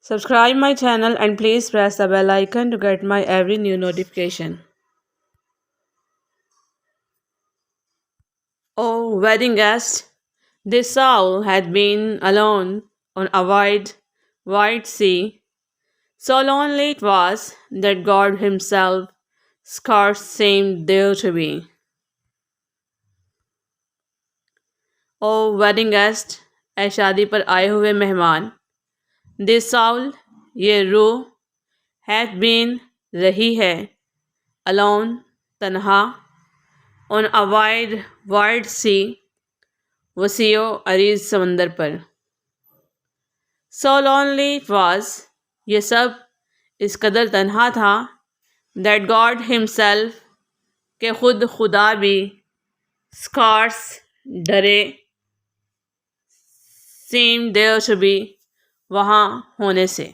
Subscribe my channel and please press the bell icon to get my every new notification. Oh, wedding guest, this soul had been alone on a wide, wide sea. So lonely it was that God Himself scarce seemed there to be. Oh, wedding guest, ए शादी पर आए हुए मेहमान, this soul, ये रूह, had been रही है, alone, तन्हा, on a wide, wide sea, वसीओ Areej समंदर पर. So lonely it was, ये सब इस कदर तन्हा था, that God himself, के खुद खुदा भी, scarce, डरे, seemed there to be, वहाँ होने से.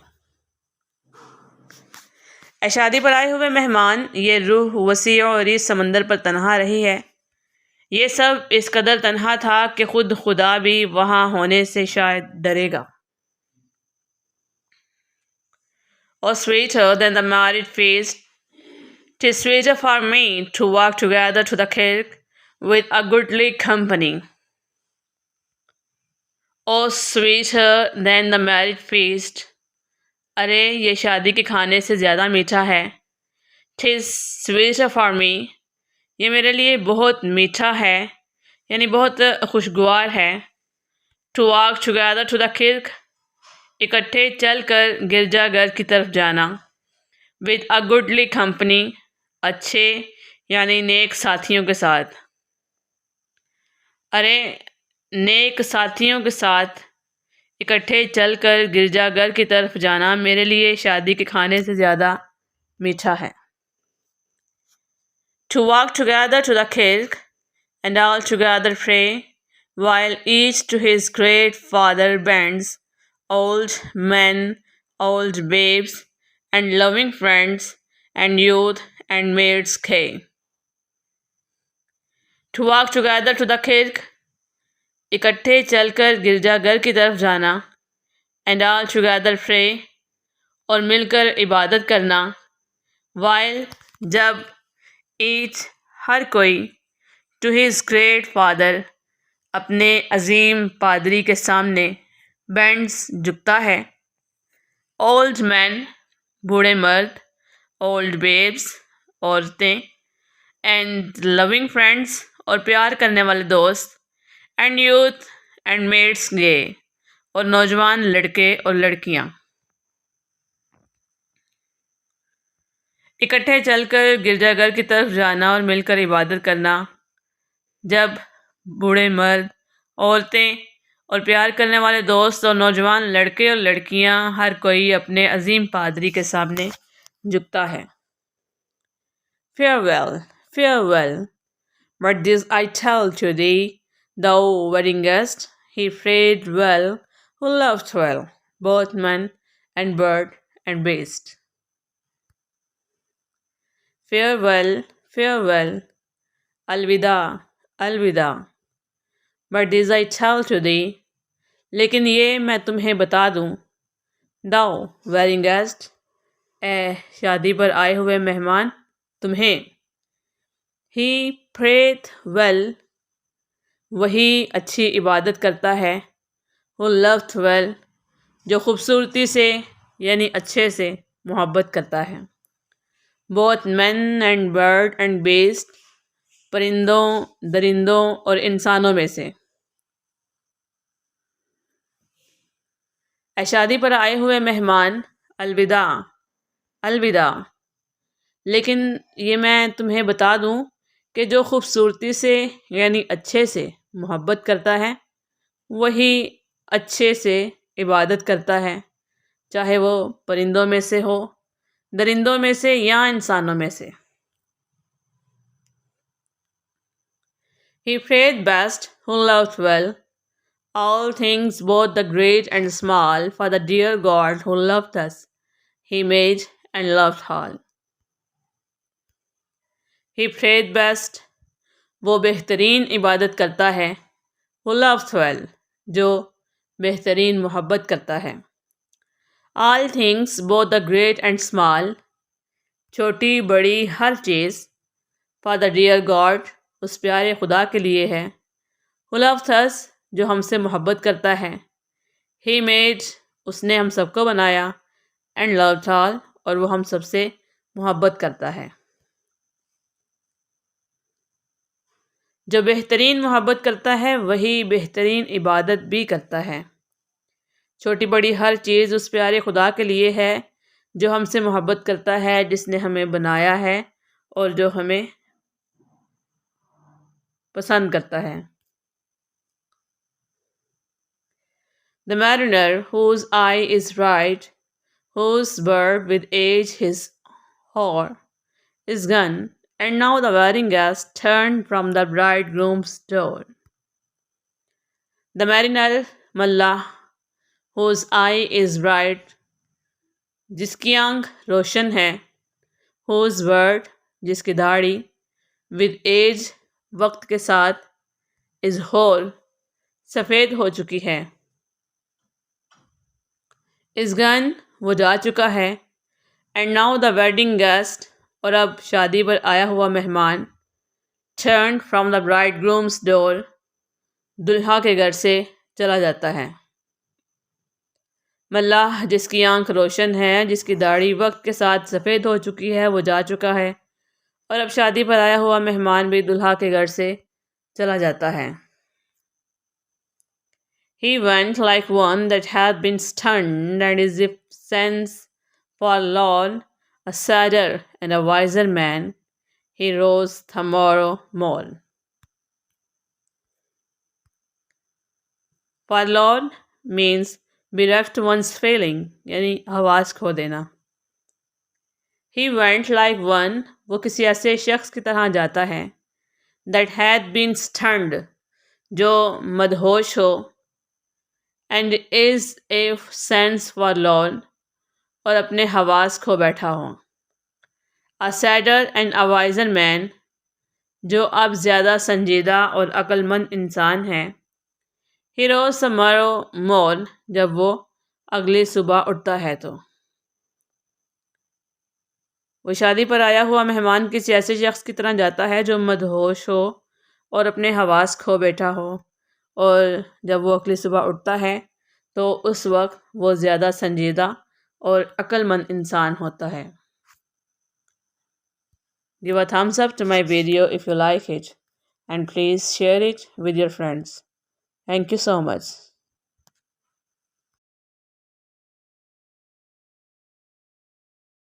शादी पर आए हुए मेहमान, ये रूह वसीओ अरीज समंदर पर तन्हा रही है. ये सब इस कदर तन्हा था कि खुद खुदा भी वहाँ होने से शायद डरेगा. Or sweeter than the married feast, 'tis sweeter for me to walk together to the kirk with a goodly company. Or sweeter than the married feast, अरे ये शादी के खाने से ज़्यादा मीठा है. 'tis sweeter for me, ये मेरे लिए बहुत मीठा है, यानी बहुत खुशगवार है. To walk together to the kirk, इकट्ठे चलकर गिरजाघर की तरफ जाना. With a goodly company, अच्छे यानी नेक साथियों के साथ. अरे नेक साथियों के साथ इकट्ठे चलकर गिरजाघर की तरफ जाना मेरे लिए शादी के खाने से ज़्यादा मीठा है. To walk together to the kirk and all together pray, while each to his great Father bends, old men, old babes, and loving friends, and youth and maids gay. To walk together to the kirk, इकट्ठे चलकर गिरजाघर की तरफ जाना. And all together pray, और मिलकर इबादत करना. While, जब, each, हर कोई, to his great father, अपने अजीम पादरी के सामने, bends, झुकता है. Old men, बूढ़े मर्द, old babes, औरतें, and loving friends, और प्यार करने वाले दोस्त, and youth and maids gay, और नौजवान लड़के और लड़कियां. इकट्ठे चलकर गिरजाघर की तरफ जाना और मिलकर इबादत करना. जब बूढ़े मर्द, औरतें और प्यार करने वाले दोस्त और नौजवान लड़के और लड़कियां, हर कोई अपने अजीम पादरी के सामने झुकता है. Farewell, farewell, but this I tell to thee, thou wedding guest, he fared well who loved well, both man and bird and beast. Farewell, farewell, अलविदा, अलविदा, but this I tell to thee, लेकिन ये मैं तुम्हें बता दूँ, thou wedding guest, ए शादी पर आए हुए मेहमान, तुम्हें. He prayeth well, वही अच्छी इबादत करता है. Who loved well, जो खूबसूरती से यानी अच्छे से मोहब्बत करता है. Both men and bird and beast, परिंदों, दरिंदों और इंसानों में से. शादी पर आए हुए मेहमान, अलविदा, अलविदा, लेकिन ये मैं तुम्हें बता दूं कि जो खूबसूरती से यानी अच्छे से मोहब्बत करता है, वही अच्छे से इबादत करता है, चाहे वो परिंदों में से हो, दरिंदों में से या इंसानों में से. He prayed best who loved well, all things both the great and small, for the dear God who loved us, he made and loved all. He prayed best, वो बेहतरीन इबादत करता है. Who loved well, जो बेहतरीन मोहब्बत करता है. All things, both the great and small, छोटी बड़ी हर चीज़, फॉर द डियर गॉड, उस प्यारे खुदा के लिए है, हु लव्स अस, जो हमसे मोहब्बत करता है, ही मेड, उसने हम सबको बनाया, एंड लव्ड ऑल, और वो हम सबसे मोहब्बत करता है। जो बेहतरीन मोहब्बत करता है वही बेहतरीन इबादत भी करता है। छोटी बड़ी हर चीज़ उस प्यारे खुदा के लिए है जो हमसे मोहब्बत करता है, जिसने हमें बनाया है और जो हमें पसंद करता है। The mariner whose eye is right, whose bird with age his whore is gone, and now the wedding guest turned from the bridegroom's door. The mariner, Mallah, whose eye is bright, जिसकी आंख रोशन है, whose beard, जिसकी दाढ़ी, with age, वक्त के साथ, is whole, सफ़ेद हो चुकी है, is gone, वो जा चुका है, and now the wedding guest, और अब शादी पर आया हुआ मेहमान, turned from the bridegroom's door, दुल्हा के घर से चला जाता है। मल्लाह, जिसकी आंख रोशन है, जिसकी दाढ़ी वक्त के साथ सफ़ेद हो चुकी है, वो जा चुका है, और अब शादी पर आया हुआ मेहमान भी दुल्हा के घर से चला जाता है। He went like one that had been stunned, and his sense forlorn, a sadder and a wiser man, he rose the morrow morn. Forlorn means bereft one's feeling, यानी आवाज़ खो देना। He went like one, वो किसी ऐसे शख्स की तरह जाता है, that had been stunned, जो मदहोश हो, and is a sense forlorn, और अपने हवास खो बैठा हो, a sadder and a wiser man, जो अब ज़्यादा संजीदा और अक्लमंद इंसान है, he rose tomorrow morn, जब वो अगली सुबह उठता है तो। वो शादी पर आया हुआ मेहमान किसी ऐसे शख्स की तरह जाता है जो मदहोश हो और अपने हवास खो बैठा हो, और जब वो अगली सुबह उठता है तो उस वक्त वो ज़्यादा संजीदा और अक्लमंद इंसान होता है। Give a thumbs up to my video if you like it, and please share it with your friends. Thank you so much.